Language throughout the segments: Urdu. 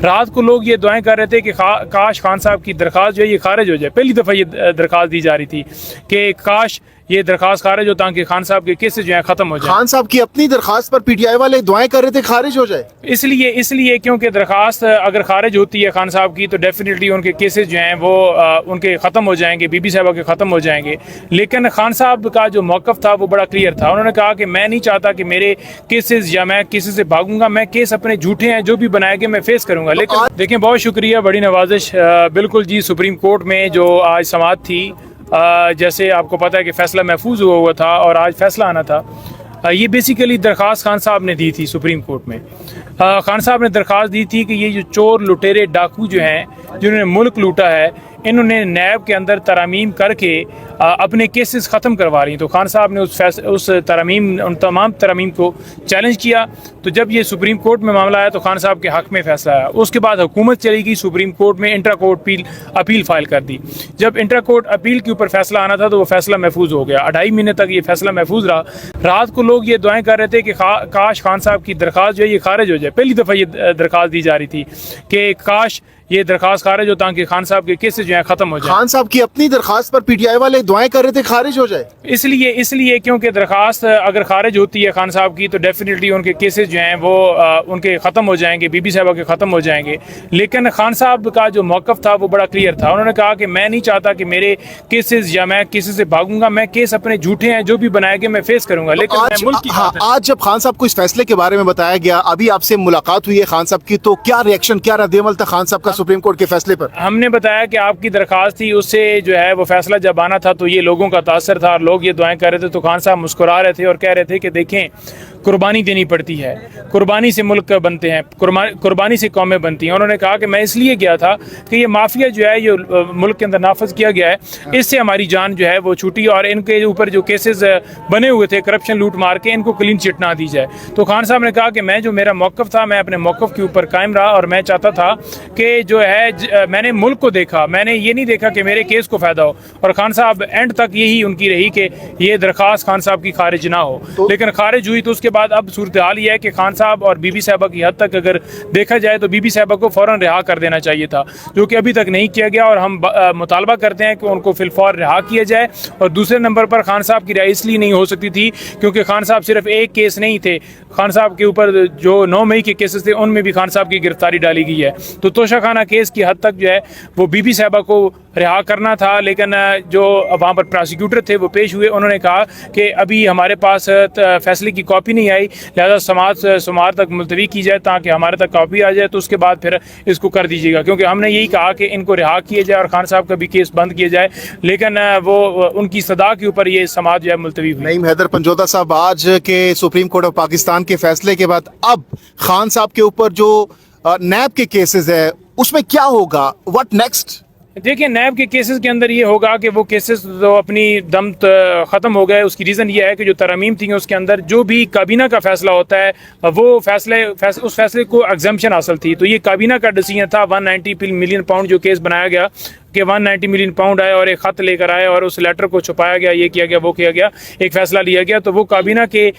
رات کو لوگ یہ دعائیں کر رہے تھے کہ کاش خان صاحب کی درخواست جو ہے یہ خارج ہو جائے. پہلی دفعہ یہ درخواست دی جا رہی تھی کہ کاش یہ درخواست خارج ہو تاکہ خان صاحب کے کیسز جو ہیں ختم ہو جائیں. خان صاحب کی اپنی درخواست پر پی ٹی آئی والے دعائیں کر رہے تھے خارج ہو جائے. اس لیے کیونکہ درخواست اگر خارج ہوتی ہے خان صاحب کی تو ڈیفینیٹلی ان کے کیسز جو ہیں وہ ان کے ختم ہو جائیں گے, بی بی صاحبہ کے ختم ہو جائیں گے. لیکن خان صاحب کا جو موقف تھا وہ بڑا کلیئر تھا. انہوں نے کہا کہ میں نہیں چاہتا کہ میرے کیسز یا میں کیسز سے بھاگوں گا, میں کیس اپنے جھوٹے ہیں جو بھی بنائے گے میں فیس کروں گا. لیکن دیکھیں بہت شکریہ, بڑی نوازش. بالکل جی, سپریم کورٹ میں جو آج سماعت تھی, جیسے آپ کو پتہ ہے کہ فیصلہ محفوظ ہوا تھا اور آج فیصلہ آنا تھا. یہ بیسیکلی درخواست خان صاحب نے دی تھی سپریم کورٹ میں. خان صاحب نے درخواست دی تھی کہ یہ جو چور لٹیرے ڈاکو جو ہیں جنہوں نے ملک لوٹا ہے, انہوں نے نیب کے اندر ترامیم کر کے اپنے کیسز ختم کروا رہی. تو خان صاحب نے ان تمام ترامیم کو چیلنج کیا. تو جب یہ سپریم کورٹ میں معاملہ آیا تو خان صاحب کے حق میں فیصلہ آیا. اس کے بعد حکومت چلی گئی سپریم کورٹ میں, انٹرا کورٹ اپیل فائل کر دی. جب انٹرا کورٹ اپیل کے اوپر فیصلہ آنا تھا تو وہ فیصلہ محفوظ ہو گیا. 2.5 مہینے تک یہ فیصلہ محفوظ رہا. رات کو لوگ یہ دعائیں کر رہے تھے کہ کاش خان صاحب کی درخواست جو ہے یہ خارج ہو جائے. پہلی دفعہ یہ درخواست دی جا رہی تھی کہ کاش یہ درخواست خارج ہو تاکہ خان صاحب کے کیسز جو ہیں ختم ہو جائیں. خان صاحب کی اپنی درخواست پر پی ٹی آئی والے دعائیں کر رہے تھے خارج ہو جائے. اس لیے کیونکہ درخواست اگر خارج ہوتی ہے خان صاحب کی تو ڈیفینیٹلی ان کے کیسز جو ہیں وہ ان کے ختم ہو جائیں گے, بی بی صاحبہ کے ختم ہو جائیں گے. لیکن خان صاحب کا جو موقف تھا وہ بڑا کلیئر تھا. انہوں نے کہا کہ میں نہیں چاہتا کہ میرے کیسز یا میں کیسز سے بھاگوں گا, میں کیس اپنے جھوٹے ہیں جو بھی بنائے گے میں فیس کروں گا. لیکن آج جب خان صاحب کو اس فیصلے کے بارے میں بتایا گیا, ابھی آپ سے ملاقات ہوئی ہے خان صاحب کی, تو کیا ریئیکشن, کیا رد عمل تھا خان صاحب کا سپریم کورٹ کے فیصلے پر؟ ہم نے بتایا کہ آپ کی درخواست تھی, اس سے جو ہے وہ فیصلہ جب آنا تھا تو یہ لوگوں کا تاثر تھا اور لوگ یہ دعائیں کر رہے تھے. تو خان صاحب مسکرا رہے تھے اور کہہ رہے تھے کہ دیکھیں قربانی دینی پڑتی ہے, قربانی سے ملک بنتے ہیں, قربانی سے قومیں بنتی ہیں. انہوں نے کہا کہ میں اس لیے گیا تھا کہ یہ مافیا جو ہے یہ ملک کے اندر نافذ کیا گیا ہے, اس سے ہماری جان جو ہے وہ چھوٹی اور ان کے اوپر جو کیسز بنے ہوئے تھے کرپشن لوٹ مار کے, ان کو کلین چٹ نہ دی جائے. تو خان صاحب نے کہا کہ میں جو میرا موقف تھا میں اپنے موقف کے اوپر قائم رہا اور میں چاہتا تھا کہ جو ہے میں نے ملک کو دیکھا, میں نے یہ نہیں دیکھا کہ میرے کیس کو فائدہ ہو. اور خان صاحب اینڈ تک یہی ان کی رہی کہ یہ درخواست خان صاحب کی خارج نہ ہو. لیکن خارج ہوئی تو اس کے بعد اب صورتحال یہ ہے کہ خان صاحب اور بی بی صاحبہ کی حد تک اگر دیکھا جائے تو بی بی صاحبہ کو فوراً رہا کر دینا چاہیے تھا, جو کہ ابھی تک نہیں کیا گیا. اور ہم مطالبہ کرتے ہیں کہ ان کو فی الفور رہا کیا جائے. اور دوسرے نمبر پر خان صاحب کی رہائی اس لیے نہیں ہو سکتی تھی کیونکہ خان صاحب صرف ایک کیس نہیں تھے, خان صاحب کے اوپر جو 9 مئی کے کیسز تھے ان میں بھی خان صاحب کی گرفتاری ڈالی گئی ہے. تو توشہ خانہ کیس کی حد تک جو ہے وہ بی بی صاحبہ کو رہا کرنا تھا. لیکن جو وہاں پر پراسیکیوٹر تھے وہ پیش ہوئے, انہوں نے کہا کہ ابھی ہمارے پاس فیصلے کی کاپی نہیں آئی, لہذا سماعت تک ملتوی کی جائے تاکہ ہمارے تک کاپی آ جائے تو اس کے بعد پھر اس کو کر دیجیے گا. کیونکہ ہم نے یہی کہا کہ ان کو رہا کیا جائے اور خان صاحب کا بھی کیس بند کیا جائے, لیکن وہ ان کی صدا کے اوپر یہ سماعت جو ہے ملتوی ہوئی. نعیم حیدر پنجوتا صاحب, آج کے سپریم کورٹ آف پاکستان کے فیصلے کے بعد اب خان صاحب کے اوپر جو نیب کے کیسز ہے اس میں کیا ہوگا, واٹ نیکسٹ؟ دیکھیں نیب کے کیسز کے اندر یہ ہوگا کہ وہ کیسز تو اپنی دم ختم ہو گئے. اس کی ریزن یہ ہے کہ جو ترامیم تھیں اس کے اندر جو بھی کابینہ کا فیصلہ ہوتا ہے وہ اس فیصلے کو ایگزمپشن حاصل تھی. تو یہ کابینہ کا ڈیسیژن تھا. 190 ملین پاؤنڈ جو کیس بنایا گیا کہ 190 ملین پاؤنڈ آئے اور ایک خط لے کر آئے اور اس لیٹر کو چھپایا گیا, یہ کیا گیا وہ کیا گیا, ایک فیصلہ لیا گیا. تو وہ کابینہ کے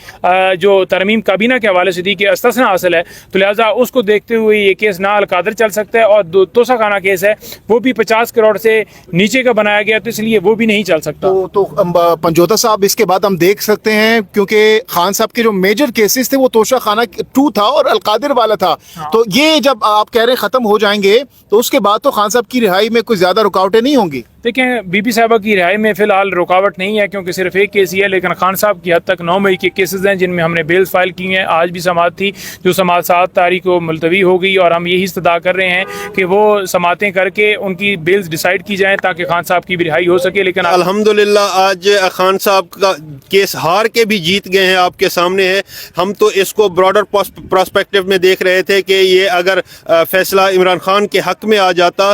جو ترمیم کابینہ کے حوالے سے تھی کہ استثنا حاصل ہے, تو لہٰذا اس کو دیکھتے ہوئے یہ کیس نہ القادر چل سکتا ہے. اور توسہ خانہ کیس ہے وہ بھی 50 کروڑ سے نیچے کا بنایا گیا, تو اس لیے وہ بھی نہیں چل سکتا. تو پنجوتا صاحب اس کے بعد ہم دیکھ سکتے ہیں کیونکہ خان صاحب کے جو میجر کیسز تھے وہ توشہ خانہ 2 تھا اور القادر والا تھا. تو یہ جب آپ کہہ رہے ہیں ختم ہو جائیں گے تو اس کے بعد تو خان صاحب کی رہائی میں کوئی زیادہ رکاوٹیں نہیں ہوں گی. دیکھیں بی بی صاحبہ کی رہائی میں فی الحال رکاوٹ نہیں ہے کیونکہ صرف ایک کیس ہی ہے. لیکن خان صاحب کی حد تک 9 مئی کے کیسز ہیں جن میں ہم نے بیلز فائل کی ہیں. آج بھی سماعت تھی جو سماعت 7 تاریخ کو ملتوی ہو گئی اور ہم یہی استدعا کر رہے ہیں کہ وہ سماعتیں کر کے ان کی بیلز ڈیسائیڈ کی جائیں تاکہ خان صاحب کی بھی رہائی ہو سکے. لیکن الحمدللہ آج خان صاحب کا کیس ہار کے بھی جیت گئے ہیں, آپ کے سامنے ہے. ہم تو اس کو براڈر پراسپیکٹو میں دیکھ رہے تھے کہ یہ اگر فیصلہ عمران خان کے حق میں آ جاتا